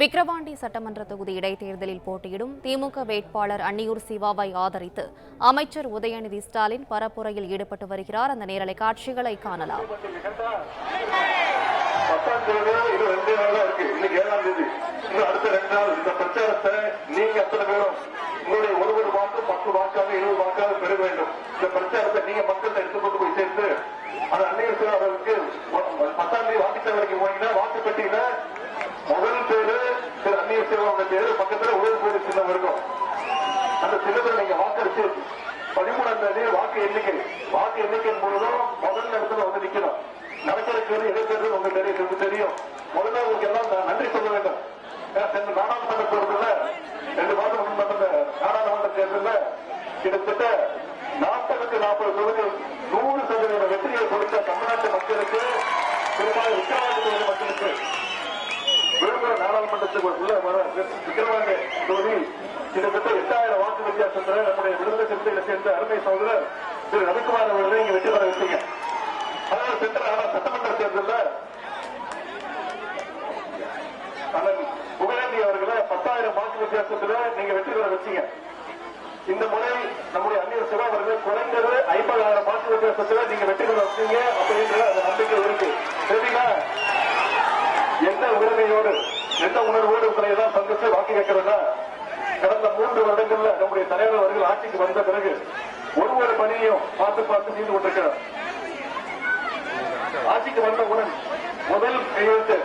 விக்கிரவாண்டி சட்டமன்ற தொகுதி இடைத்தேர்தலில் போட்டியிடும் திமுக வேட்பாளர் அன்னியூர் சிவாவை ஆதரித்து அமைச்சர் உதயநிதி ஸ்டாலின் பரப்புரையில் ஈடுபட்டு வருகிறார். அந்த நேரலை காட்சிகளை காணலாம். முதல் பேரு திரு அன்னியூர் சிவாவோட பேரு பக்கத்துல உதவி பேரு சின்னம் இருக்கும். அந்த சின்னத்தில் நீங்க வாக்களிச்சு 13ஆம் தேதி வாக்கு எண்ணிக்கையின் பொழுதும் முதல் இடத்துல வந்து நிக்கணும். நடக்கிறது இடைத்தேர்தல் உங்களுக்கு தெரியும். முதல்ல உங்களுக்கு எல்லாம் நன்றி சொல்ல வேண்டும். சென்ற நாடாளுமன்ற தேர்தலில் 2 மாதம் முன் நடந்த நாடாளுமன்ற தேர்தலில் கிட்டத்தட்ட 40க்கு 40 தொகுதிகள் 100% வெற்றியை கொடுத்த தமிழ்நாட்டு மக்களுக்கு, பெரும்பாலும் விக்கிரவாண்டி தொகுதி மக்களுக்கு, விழுப்புரம் நாடாளுமன்றத்துக்கு உள்ள விக்கிரவாண்டி தொகுதி கிட்டத்தட்ட 8000 வாக்கு வித்தியாசத்தில் நம்முடைய விடுதலை சிறுத்தைகளை சேர்ந்த அருமை சகோதரர் திரு ரவிக்குமார் அவர்களை இங்க வெற்றி பெற வச்சீங்க. அதனால சென்ற சட்டமன்ற தேர்தலில் புகழேந்தி அவர்களை 10,000 வாக்கு வித்தியாசத்தில் நீங்க வெற்றி பெற வச்சீங்க. இந்த முறை நம்முடைய அன்னியூர் சிவா அவர்கள் குறைந்தது 50,000 வாக்கு வித்தியாசத்தில் நீங்க வெற்றி பெற வச்சீங்க அப்படின்ற அந்த நம்பிக்கை இருக்கு. சரிங்களா? எந்த உரிமையோடு எந்த உணர்வோடு உங்களை எல்லாம் சந்திச்சு வாக்கு கேட்கிறதா? கடந்த 3 வருடங்கள்ல நம்முடைய தலைவர் அவர்கள் ஆட்சிக்கு வந்த பிறகு ஒரு பணியையும் பார்த்து செய்து கொண்டிருக்கிறார். ஆட்சிக்கு வந்தவுடன் முதல் கையெழுத்து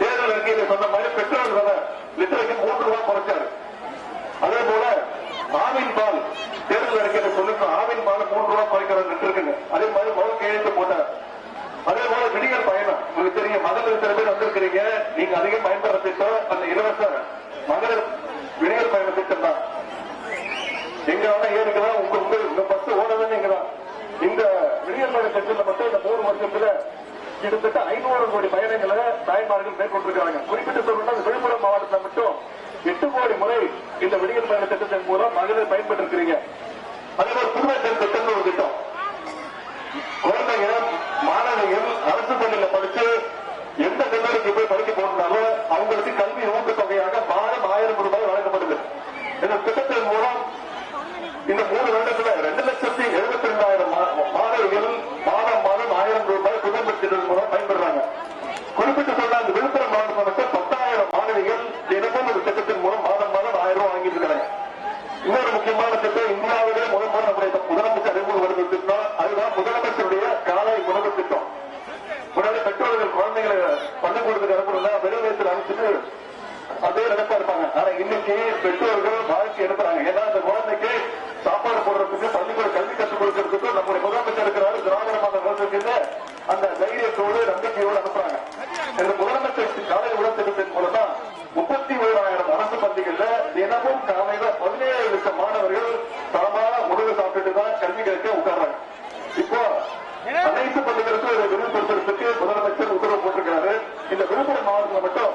தேர்தல் அறிக்கையில சொன்ன மாதிரி பெட்ரோல் விலை லிட்டருக்கு 3 ரூபாய் குறைச்சாரு. அதே போல ஆவின் பால் தேர்தல் அறிக்கையில சொல்லிருக்கோம், ஆவின் பால் 3 ரூபாய் குறைக்கிறது இருக்குங்க. அதே மாதிரி முதல் கையெழுத்து போட்டார். அதே போல விடியல் பயணம் உங்களுக்கு தெரியும். மகளிர் சில பேர் வந்திருக்கிறீங்க, நீங்க அதிகம் பயன்படுற திட்டம் அந்த இலவச மகளிர் விடியல் பயண திட்டம் தான். எங்க வேணா ஏறிக்கலாம், உங்க பஸ் ஓடவே இங்கதான். இந்த விடியல் பயண திட்டத்தில் மட்டும் இந்த 3 வருஷத்துல கிட்டத்தட்ட 500 கோடி பயணங்களை தாய்மார்கள் மேற்கொண்டிருக்கிறாங்க. குறிப்பிட்டு சொல்லணும்னா விழுப்புரம் மாவட்டத்தில் மட்டும் 8 கோடி முறை இந்த விடியல் பயண திட்டத்தின் மூலம் மகளிர் பயன்பட்டு இருக்கிறீங்க. அதே மாதிரி புதுமை திட்டம் ஒரு திட்டம். குழந்தைங்க மாணவிகள் அரசு பள்ளியில படிச்சு எந்த கல்லூரிக்கு போய் படிக்க போனாலும் அவங்களுக்கு கல்வி ஊக்கத்தொகையாக மாதம் 1000 ரூபாய் வழங்கப்படுது. இந்த திட்டத்தின் மூலம் இந்த 3 வருடத்துல 2,72,000 மாணவிகள் மாதம் 1000 ரூபாய் குடும்பத்தின் மூலம் பயன்படுறாங்க. குறிப்பிட்டு சொன்ன அந்த விழுப்புரம் மாவட்டத்தில் 10,000 மாணவிகள் தினமும் ஒரு திட்டத்தின் மூலம் மாதம் 1000 ரூபாய் வாங்கிட்டு இருக்காங்க. இன்னொரு முக்கியமான திட்டம், இந்தியாவிலே முதல் நம்முடைய முதலமைச்சர் அறிமுக வருகிற திட்டம், அதுதான் முதலமைச்சருடைய காலை உணவு திட்டம். முன்னாடி பெற்றோர்கள் குழந்தைகளை பள்ளிக்கூடத்துக்கு அனுப்புறதா வெறும் அனுப்பிச்சுட்டு அதே நினைப்பா இருப்பாங்க. ஆனா இன்னைக்கு பெற்றோர்கள் வாழ்க்கை எடுக்கிறாங்க. ஏன்னா அந்த குழந்தைக்கு சாப்பாடு போடுறதுக்கு, பள்ளிக்கூட கல்வி கற்றுக் கொடுக்கறதுக்கு நம்முடைய முதலமைச்சர் இருக்கிறாரு, திராவிட மாதம் வருவதற்கு அந்த தைரியத்தோடு நம்பிக்கையோடு அனுப்புறாங்க. இந்த முதலமைச்சர் காலை உணவு திட்டத்தின் மூலம் தான் 31,000 அரசு பள்ளிகள்ல தினமும் காலையில 17 லட்சம் மாணவர்கள் தரமான உணவு சாப்பிட்டு தான் கல்வி கேட்க உட்கார்றாங்க. இப்போ அனைத்து பள்ளிகளுக்கும் இதை விரிவுபடுத்துறதுக்கு முதலமைச்சர் உத்தரவு போட்டிருக்கிறாரு. இந்த விழுப்புரம் மாவட்டத்தில் மட்டும்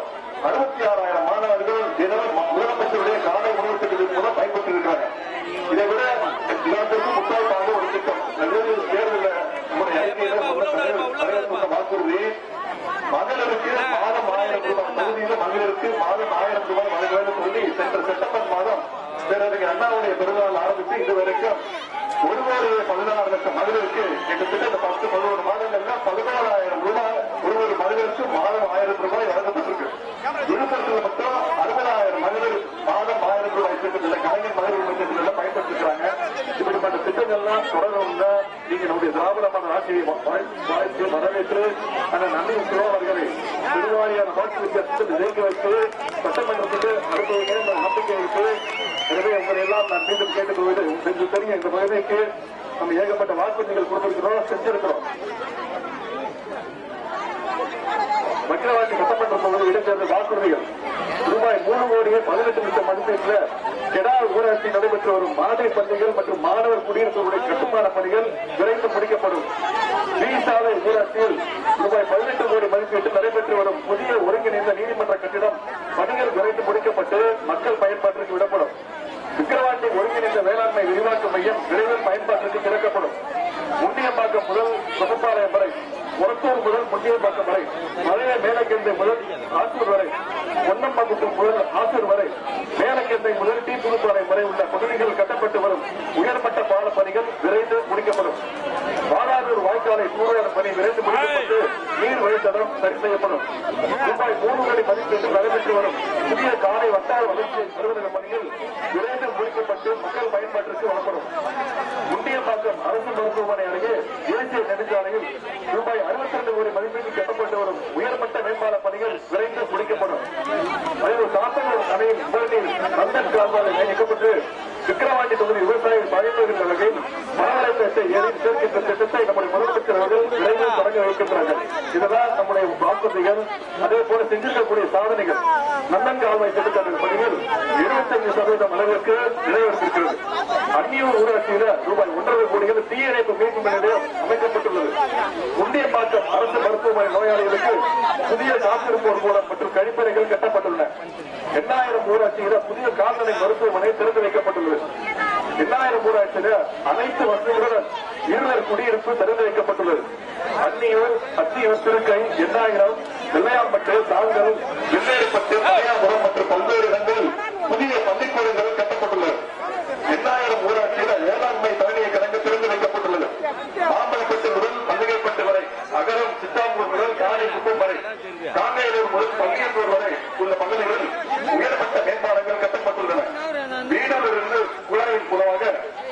66,000 மாணவர்கள் தினமும் முதலமைச்சருடைய காலை உணவு திட்டத்தின் மூலம் பயன்பட்டு இருக்கிறாங்க. இதை விட எல்லாத்திற்கும் முத்தாய்ப்பாக ஒரு திட்டம் தேர்தலில் நம்முடைய அறிக்கையில வாக்குறுதி மகளிருக்கு மாதம் 1000 ரூபாய், பகுதியில் மகளிருக்கு மாதம் 1000 ரூபாய் வழங்க வேண்டும் சொல்லி சென்ற செப்டம்பர் மாதம் பேரறிஞர் அண்ணாவுடைய பெருநாள் ஆரம்பித்து இதுவரைக்கும் 1,16 லட்சம் மகளிருக்கு கிட்டத்தட்ட இந்த 10-11 மாதங்கள்ல 14,000 ரூபாய் ஒரு மகளிருக்கு மாதம் 1000 ரூபாய் வழங்கப்பட்டிருக்கு. விழுப்புரத்தில் மட்டும் 60,000 மகளிர் மாதம் 1000 ரூபாய் திட்டத்தில் கலைஞர் மகளிர் திட்டத்தில் பயன்படுத்திருக்கிறாங்க. இப்படிப்பட்ட திட்டங்கள்லாம் தொடர்ந்து நீங்க நம்முடைய திராவிட மாடல் ஆட்சியை வாழ்த்து வரவேற்று அந்த நன்றி அவர்களை பெருவாரியான வாக்கு வித்தியாசத்தில் ஜெயிக்க வைத்து சட்டமன்றத்துக்கு அனுப்புவீங்க என்ற நம்பிக்கை இருக்கு. எனவே உங்களை எல்லாம் நான் மீண்டும் கேட்டுக்கொள்வது என்று தெரியும். இந்த முறைமைக்கு நம்ம ஏகப்பட்ட வாக்குறுதிகள் கொடுத்திருக்கிறோம், செஞ்சிருக்கிறோம். விக்கிரவாண்டி சட்டமன்ற தொகுதி இடைத்தேர்தல் வாக்குறுதிகள் ரூபாய் 3,18,00,000 மதிப்பீட்டில் கெடா ஊராட்சி நடைபெற்று வரும் மாதிரி பள்ளிகள் மற்றும் மாணவர் குடியிருப்புடைய கட்டுமான பணிகள் விரைந்து முடிக்கப்படும். சாலை ஊராட்சியில் ரூபாய் 18 கோடி மதிப்பீட்டில் நடைபெற்று வரும் புதிய ஒருங்கிணைந்த நீதிமன்ற கட்டிடம் பணிகள் விரைந்து முடிக்கப்பட்டு மக்கள் பயன்பாட்டிற்கு விடப்படும். விக்கிரவாண்டி ஒருங்கிணைந்த வேளாண்மை விரிவாக்க மையம் விரைவில் பயன்பாட்டிற்கு திறக்கப்படும். முண்டியம்பாக்கம் முதல் சொகப்பாளையம் வரை, ஒரத்தூர் முதல் முண்டியம்பாக்கம் வரை, பழைய மேலக்கெந்தை முதல் ஆத்தூர் வரை பொன்னம்பகுப்பு முதல் ஆசூர் வரை மேலக்கெட்டை முதல் டி புதுப்பாறை வரை உள்ள பகுதிகள் கட்டப்பட்டு வரும் உயர்மட்ட பால பணிகள் விரைந்து முடிக்கப்படும். வாடாதூர் வாய்க்காலை தூர்வாரும் பணி விரைந்து முடிக்கப்பட்டு நீர் வழித்தடம் சரி செய்யப்படும். ரூபாய் 3 கோடி மதிப்பீட்டில் நடைபெற்று வரும் புதிய காலை வட்டார வளர்ச்சி அலுவலக பணிகள் விரைந்து முடிக்கப்பட்டு மக்கள் பயன்பாட்டிற்கு வரப்படும். முண்டியம்பாக்கம் அரசு மருத்துவமனை அருகே தேசிய நெடுஞ்சாலையில் ரூபாய் 62 கோடி மதிப்பீட்டில் கட்டப்பட்டு வரும் உயர்மட்ட மேம்பால பணிகள் விரைந்து முடிக்கப்படும். அதே காத்தனூர் அணையின் உபரிநீர் நந்தன் கால்வாயில் இணைக்கப்பட்டு விக்கிரவாண்டி தொகுதி விவசாயிகள் பயன்பெறுகின்ற வகையில் மணவரைப்பேட்டை ஏரி சேர்க்கின்ற திட்டத்தை நம்முடைய முதலமைச்சர் அவர்கள் விரைவில் தொடங்க வைக்கின்றார்கள். இதுதான் நம்முடைய வாக்குறுதிகள். அதே போல செஞ்சிருக்கக்கூடிய சாதனைகள். நந்தன் கால்வாய் திட்டத்தின் பணிகள் 75% அளவிற்கு நிறைவேற்றிருக்கிறது. அந்நியூர் ஊராட்சியில ரூபாய் 1.5 கோடிகள் தீயணைப்பு மீட்பு நிலையம் அமைக்கப்பட்டுள்ளது. முண்டியம்பாக்கம் அரசு மருத்துவமனை நோயாளிகளுக்கு புதிய காத்திருப்போர் மூலம் மற்றும் கழிப்பறைகள் கட்டப்பட்டுள்ளன. 8000 ஊராட்சியில புதிய கால்நடை மருத்துவமனை திறந்து வைக்கப்பட்டுள்ளது. 8000 ஊராட்சியில அனைத்து வசதிகளுடன் இருளர் குடியிருப்பு திறந்து வைக்கப்பட்டுள்ளது. அந்நியூர், அத்தியூர், திருக்கை, 8000, வெள்ளையாம்பட்டு, தாங்கல், வெள்ளேரிப்பட்டு, மலையாபுரம் மற்றும் பல்வேறு இடங்களில் புதிய பள்ளிக்கூடங்கள் கட்டப்பட்டுள்ளது. 8000 ஊராட்சியில வேளாண்மை தலைமையை கிடங்கு திறந்து வைக்கப்பட்டுள்ளது. மாம்பழப்பட்டு முதல் பல்லிகைப்பட்டு வரை, அகரம் சித்தாம்பூர் முதல் காரைக்குப்பம் வரை, காங்கேயூர் முதல் பள்ளியம்பூர் வரை உள்ள பகுதிகளில் உயர்மட்ட மேம்பாலங்கள் கட்டப்பட்டுள்ளன. வீடூரிலிருந்து குழாயின் மூலமாக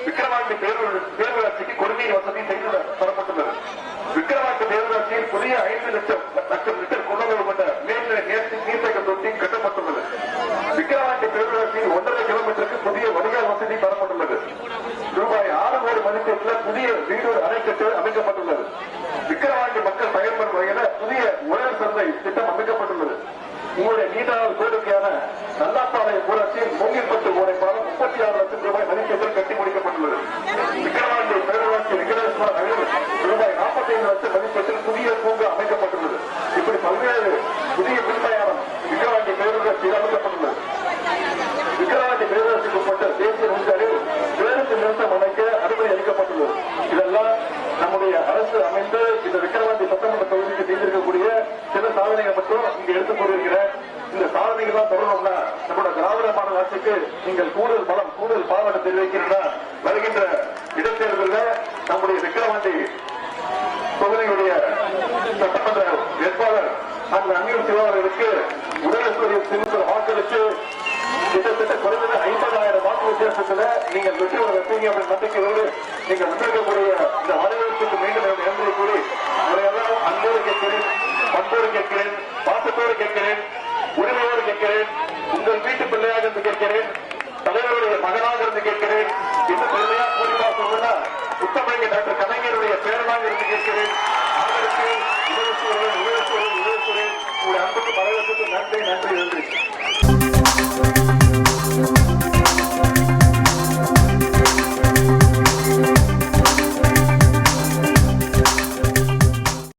விக்கிரவாண்டி பேரூராட்சிக்கு குடிநீர் வசதி செய்து தரப்பட்டுள்ளது. விக்கிரவாண்டி பேரூராட்சியில் புதிய 5 லட்சம் லிட்டர் கொள்ளளவு கொண்ட மேல்நிலை நீர்த்தேக்க தொட்டி கட்டப்பட்டுள்ளது. விக்கிரவாண்டி பேரூராட்சியில் 1.5 கிலோமீட்டருக்கு புதிய வடிகால் வசதி தரப்பட்டுள்ளது. ரூபாய் 6 கோடி மதிப்பீட்டில் புதிய வீடூர் அணைக்கட்டு அமைக்கப்பட்டுள்ளது. விக்கிரவாண்டி மக்கள் பயன்பெறும் வகையில் புதிய உழவர் சந்தை திட்டம் அமைக்கப்பட்டுள்ளது. உங்களுடைய நீண்டநாள் கோரிக்கையான நல்லாப்பாளையம் ஊராட்சியில் மூங்கில்பட்டு ஓடை பாலம் 36 லட்சம் ரூபாய் மதிப்பீட்டில் கட்டி முடிக்கப்பட்டுள்ளது. விக்கிரவாண்டி பேரூராட்சி விக்ரேஸ்வர நகரில் ரூபாய் 45 லட்சம் மதிப்பீட்டில் புதிய பூங்கா அமைக்கப்பட்டுள்ளது. இப்படி பல்வேறு புதிய மின்மயானம் விக்கிரவாண்டி பேரூராட்சியில் அமைக்கப்பட்டுள்ளது. விக்கிரவாண்டி பேரூராட்சிக்கு உட்பட்ட தேசிய நெடுஞ்சாலையில் பேருந்து நிறுத்தம் அமைக்க அனுமதி அளிக்கப்பட்டுள்ளது. இதெல்லாம் நம்முடைய அரசு அமைந்து இந்த விக்கிரவாண்டி சட்டமன்ற தொகுதிக்கு செய்திருக்கக்கூடிய சில சாதனைகள் மட்டும் இங்க எடுத்துக் கூறியிருக்கிறேன். இந்த சாதனைகள் தான் தொடரணும்னா நம்முடைய திராவிட மாடல் ஆட்சிக்கு நீங்கள் கூடுதல் பலம், கூடுதல் பாராட்டு தெரிவிக்கிறீங்கன்னா வருகின்ற இடைத்தேர்தலில் நம்முடைய விக்கிரவாண்டி தொகுதியுடைய சட்டமன்ற வேட்பாளர் அந்த அந்நியூர் சிவாவர்களுக்கு உடனேஸ்வரி திமுக வாக்களித்து கிட்டத்தட்ட குறைந்தது 50,000 வாக்கு வித்தியாசத்துல நீங்கள் வெற்றி பெற வைப்பீங்க அப்படின்னு நம்பிக்கையோடு நீங்கள் வந்திருக்கக்கூடிய இந்த வரவேற்புக்கு மீண்டும் நன்றி கூறி அவரையெல்லாம் அன்போடு கேட்கிறேன், பண்போடு கேட்கிறேன், பாசத்தோடு கேட்கிறேன்.